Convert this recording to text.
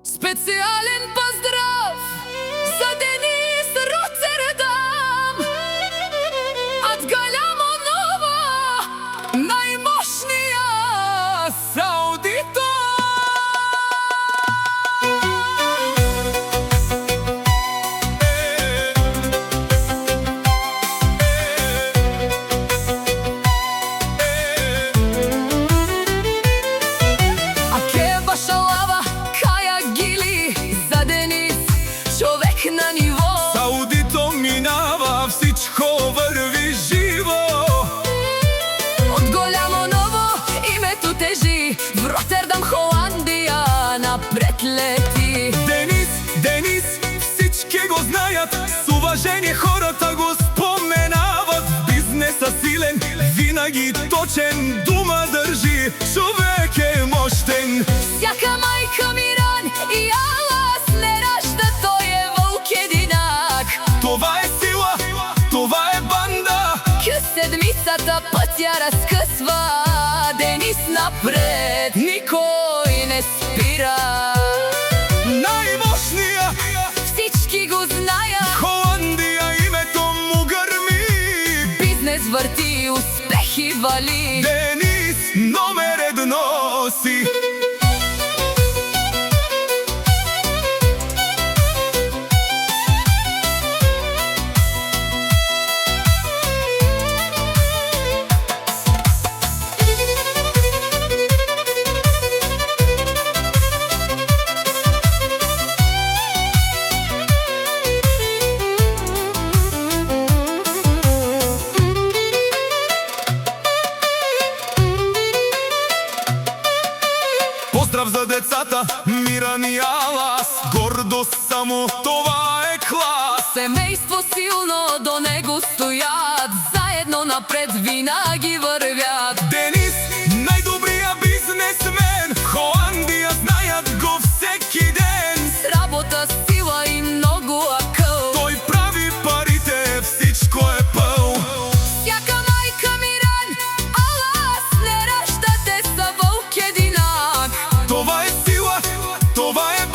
Специјален поздрав за Денис Ротердам од Гаљамо Ново, најмошнија Саудито. На ниво Саудито минава, всичко върви живо. Од Гаљамо Ново името тежи, в Ротердам, Холандија напред лети. Денис, всички го знаят, с уважение хората го споменават. Бизнеса силен, винаги точен, дума държи, човек е мощен. Сяка мајка Миран и Алас не ражда, тој е волк единак. Това е сила, това е банда. Ке седмицата пътя разкъсва, Денис напред, никой не спира. Најмощнија, всички го знаят, Холандија името му гърми. Бизнес върти, успехи вали, Денис номер едно си. Поздрав за децата, Миран и Алас, гордост само, това е клас. Семейство силно до него стоят, заедно напред винаги вървят. Денис, най-добрия бизнесмен, Холандија знаят го всеки ден. С работа, сила и много акъл, той прави парите, всичко е пъл. сяка мајка Миран, Алас не ражда, те са волк единак. Това е сила, това е